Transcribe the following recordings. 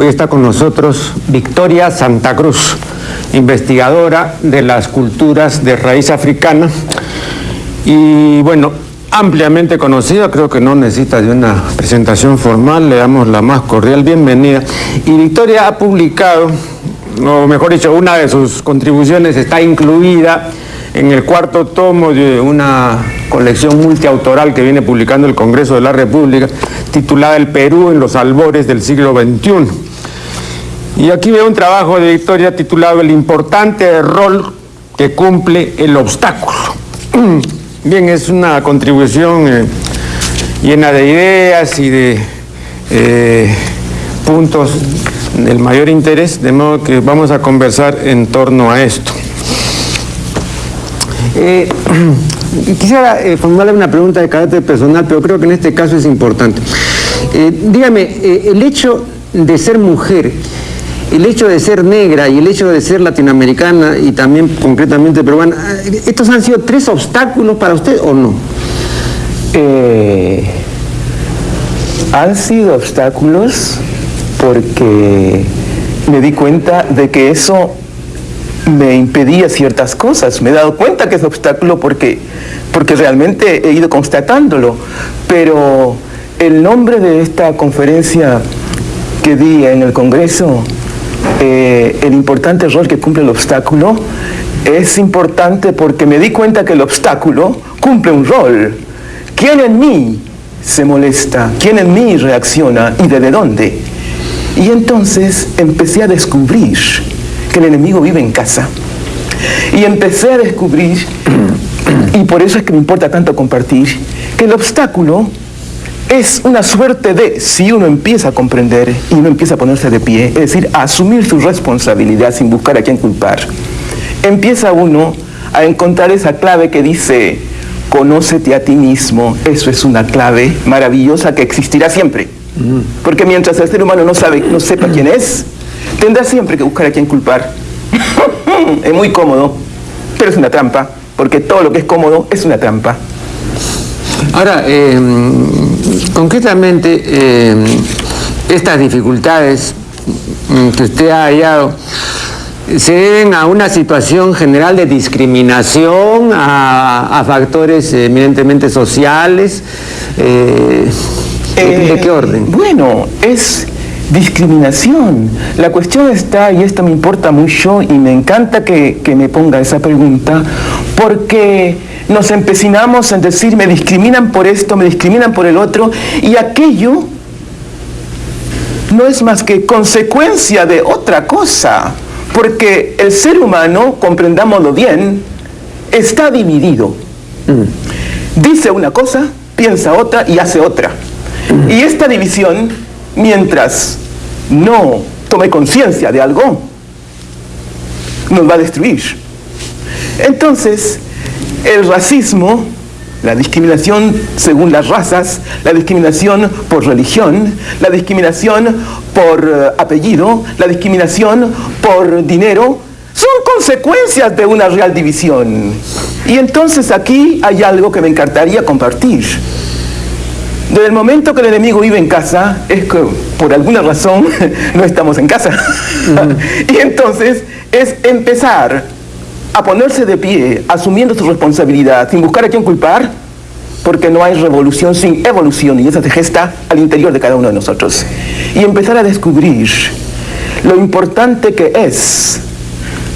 Hoy está con nosotros Victoria Santa Cruz, investigadora de las culturas de raíz africana y, bueno, ampliamente conocida, creo que no necesita de una presentación formal, le damos la más cordial bienvenida. Y Victoria ha publicado, o mejor dicho, una de sus contribuciones está incluida en el 4º tomo de una colección multiautoral que viene publicando el Congreso de la República, titulada El Perú en los albores del siglo XXI. Y aquí veo un trabajo de Victoria titulado El importante rol que cumple el obstáculo. Bien, es una contribución llena de ideas y de puntos del mayor interés, de modo que vamos a conversar en torno a esto. Quisiera formularle una pregunta de carácter personal, pero creo que en este caso es importante. Dígame, el hecho de ser mujer, el hecho de ser negra y el hecho de ser latinoamericana y también concretamente peruana, ¿estos han sido 3 obstáculos para usted o no? Han sido obstáculos porque me di cuenta de que eso me impedía ciertas cosas. Me he dado cuenta que es obstáculo porque realmente he ido constatándolo. Pero el nombre de esta conferencia que di en el Congreso, el importante rol que cumple el obstáculo, es importante porque me di cuenta que el obstáculo cumple un rol. ¿Quién en mí se molesta? ¿Quién en mí reacciona? ¿Y desde dónde? Y entonces empecé a descubrir que el enemigo vive en casa. Y empecé a descubrir, y por eso es que me importa tanto compartir, que el obstáculo es una suerte de, si uno empieza a comprender y uno empieza a ponerse de pie, es decir, a asumir su responsabilidad sin buscar a quién culpar, empieza uno a encontrar esa clave que dice, conócete a ti mismo. Eso es una clave maravillosa que existirá siempre. Porque mientras el ser humano no sepa quién es, tendrá siempre que buscar a quién culpar. Es muy cómodo, pero es una trampa, porque todo lo que es cómodo es una trampa. Ahora, concretamente, estas dificultades que usted ha hallado se deben a una situación general de discriminación, a factores eminentemente sociales. ¿De qué orden? Bueno, es discriminación. La cuestión está, y esto me importa mucho, y me encanta que me ponga esa pregunta, porque nos empecinamos en decir, me discriminan por esto, me discriminan por el otro, y aquello no es más que consecuencia de otra cosa, porque el ser humano, comprendámoslo bien, está dividido. Dice una cosa, piensa otra y hace otra. Y esta división, mientras no tome conciencia de algo, nos va a destruir. Entonces, el racismo, la discriminación según las razas, la discriminación por religión, la discriminación por apellido, la discriminación por dinero, son consecuencias de una real división. Y entonces aquí hay algo que me encantaría compartir. Desde el momento que el enemigo vive en casa, es que por alguna razón no estamos en casa. Y entonces es empezar a ponerse de pie, asumiendo su responsabilidad, sin buscar a quién culpar, porque no hay revolución sin evolución, y esa se gesta al interior de cada uno de nosotros. Y empezar a descubrir lo importante que es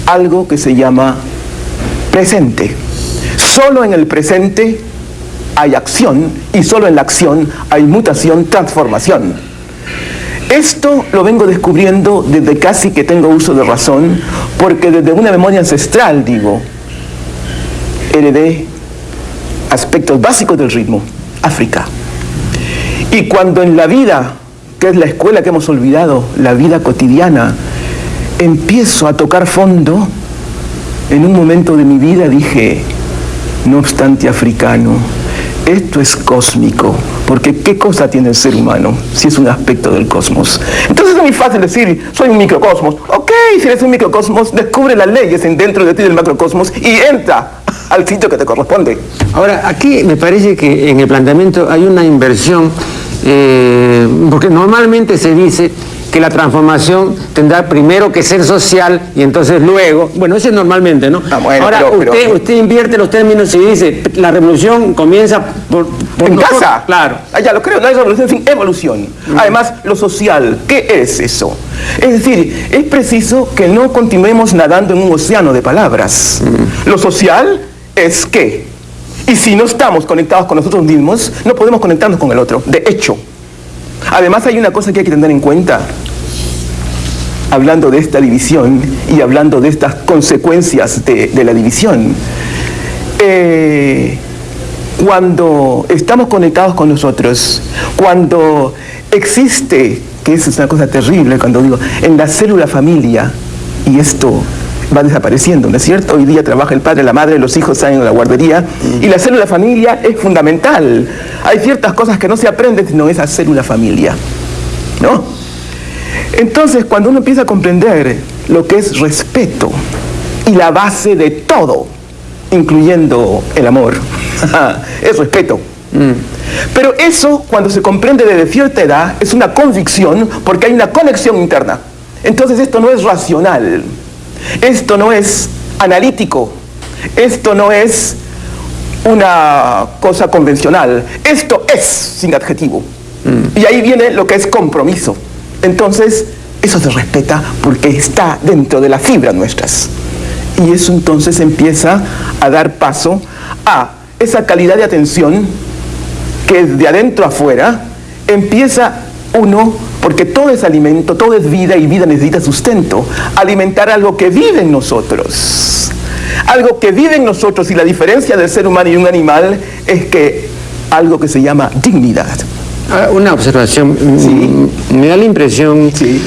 algo que se llama presente. Solo en el presente hay acción, y solo en la acción hay mutación, transformación. Esto lo vengo descubriendo desde casi que tengo uso de razón, porque desde una memoria ancestral, digo, heredé aspectos básicos del ritmo, África. Y cuando en la vida, que es la escuela que hemos olvidado, la vida cotidiana, empiezo a tocar fondo, en un momento de mi vida dije, no obstante africano, esto es cósmico, porque ¿qué cosa tiene el ser humano si es un aspecto del cosmos? Entonces es muy fácil decir, soy un microcosmos. Ok, si eres un microcosmos, descubre las leyes dentro de ti del macrocosmos y entra al sitio que te corresponde. Ahora, aquí me parece que en el planteamiento hay una inversión, porque normalmente se dice que la transformación tendrá primero que ser social y entonces luego, bueno, eso es normalmente, ¿no? Bueno, ahora, usted invierte los términos y dice, la revolución comienza por en nosotros. casa. Claro. Ya lo creo, no hay revolución sin evolución. Además, lo social, ¿qué es eso? Es decir, es preciso que no continuemos nadando en un océano de palabras. Lo social es ¿qué? Y si no estamos conectados con nosotros mismos, no podemos conectarnos con el otro, de hecho. Además, hay una cosa que hay que tener en cuenta, hablando de esta división y hablando de estas consecuencias de la división. Cuando estamos conectados con nosotros, cuando existe, que eso es una cosa terrible, cuando digo, en la célula familia, y esto va desapareciendo, ¿no es cierto? Hoy día trabaja el padre, la madre, los hijos salen a la guardería, y la célula familia es fundamental. Hay ciertas cosas que no se aprenden sino esa célula familia, ¿no? Entonces, cuando uno empieza a comprender lo que es respeto y la base de todo, incluyendo el amor, es respeto. Pero eso, cuando se comprende desde cierta edad, es una convicción porque hay una conexión interna. Entonces esto no es racional, esto no es analítico, esto no es una cosa convencional, esto es sin adjetivo. Y ahí viene lo que es compromiso. Entonces, eso se respeta porque está dentro de las fibras nuestras. Y eso entonces empieza a dar paso a esa calidad de atención que de adentro afuera empieza uno, porque todo es alimento, todo es vida y vida necesita sustento, alimentar algo que vive en nosotros. Algo que vive en nosotros, y la diferencia del ser humano y un animal es que algo que se llama dignidad. Una observación, ¿Sí? Me da la impresión Sí.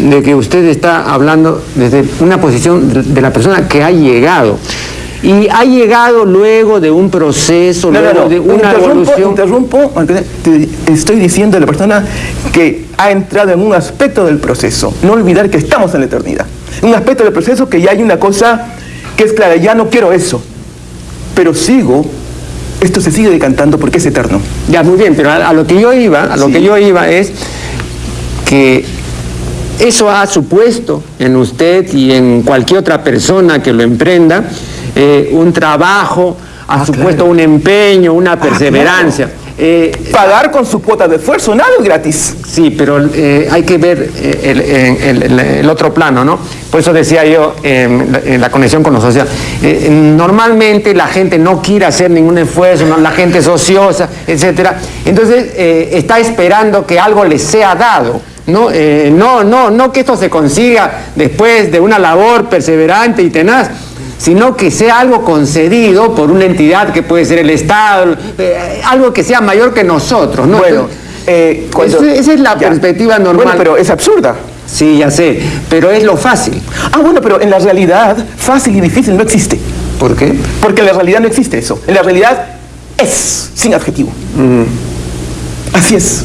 de que usted está hablando desde una posición de la persona que ha llegado. Y ha llegado luego de un proceso, luego de una evolución. Interrumpo, te estoy diciendo de la persona que ha entrado en un aspecto del proceso. No olvidar que estamos en la eternidad. Un aspecto del proceso que ya hay una cosa que es clara, ya no quiero eso, pero sigo, esto se sigue decantando porque es eterno. Ya, muy bien, pero a lo que yo iba, es que eso ha supuesto en usted y en cualquier otra persona que lo emprenda un trabajo, ha supuesto un empeño, una perseverancia. Claro. Pagar con su cuota de esfuerzo, nada es gratis. Sí, pero hay que ver el otro plano, ¿no? Por eso decía yo en la conexión con lo social. Normalmente la gente no quiere hacer ningún esfuerzo, ¿no? La gente es ociosa, etcétera. Entonces está esperando que algo les sea dado. No que esto se consiga después de una labor perseverante y tenaz, sino que sea algo concedido por una entidad que puede ser el Estado, algo que sea mayor que nosotros, ¿no? Bueno, esa es la perspectiva normal. Bueno, pero es absurda. Sí, ya sé, pero es lo fácil. Bueno, pero en la realidad, fácil y difícil no existe. ¿Por qué? Porque en la realidad no existe eso. En la realidad es, sin adjetivo. Así es.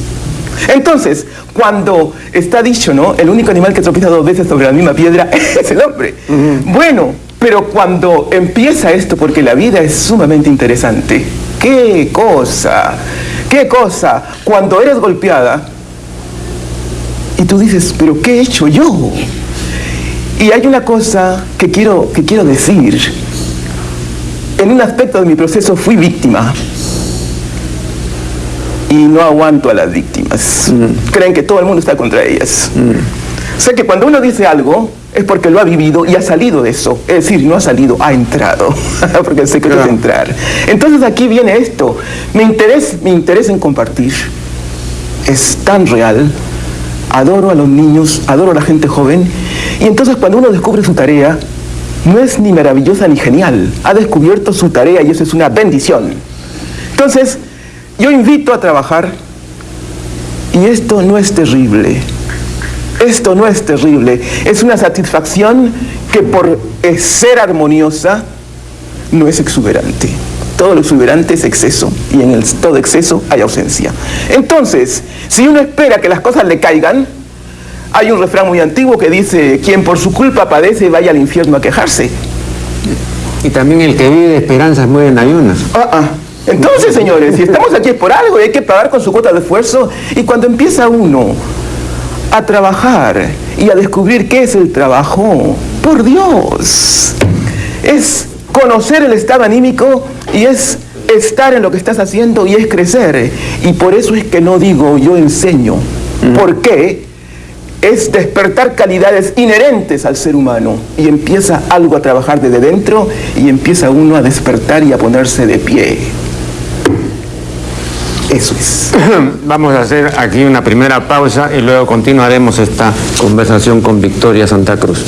Entonces, cuando está dicho, ¿no? El único animal que tropieza dos veces sobre la misma piedra es el hombre. Bueno, pero cuando empieza esto, porque la vida es sumamente interesante, ¡qué cosa! ¡Qué cosa! Cuando eres golpeada y tú dices, ¿pero qué he hecho yo? Y hay una cosa que quiero decir. En un aspecto de mi proceso fui víctima. Y no aguanto a las víctimas. Creen que todo el mundo está contra ellas. Sé que cuando uno dice algo es porque lo ha vivido y ha salido de eso. Es decir, no ha salido, ha entrado. Porque el secreto es entrar. Entonces aquí viene esto. Mi interés en compartir es tan real. Adoro a los niños, adoro a la gente joven. Y entonces cuando uno descubre su tarea, no es ni maravillosa ni genial. Ha descubierto su tarea y eso es una bendición. Entonces, yo invito a trabajar, y esto no es terrible. Esto no es terrible. Es una satisfacción que por ser armoniosa no es exuberante. Todo lo exuberante es exceso, y en todo exceso hay ausencia. Entonces, si uno espera que las cosas le caigan, hay un refrán muy antiguo que dice: quien por su culpa padece vaya al infierno a quejarse. Y también el que vive de esperanzas muere en ayunas. Entonces, señores, si estamos aquí es por algo y hay que pagar con su cuota de esfuerzo. Y cuando empieza uno a trabajar y a descubrir qué es el trabajo. Por Dios. Es conocer el estado anímico y es estar en lo que estás haciendo y es crecer. Y por eso es que no digo yo enseño. ¿Por qué? Es despertar calidades inherentes al ser humano y empieza algo a trabajar desde dentro y empieza uno a despertar y a ponerse de pie. Eso es. Vamos a hacer aquí una primera pausa y luego continuaremos esta conversación con Victoria Santa Cruz.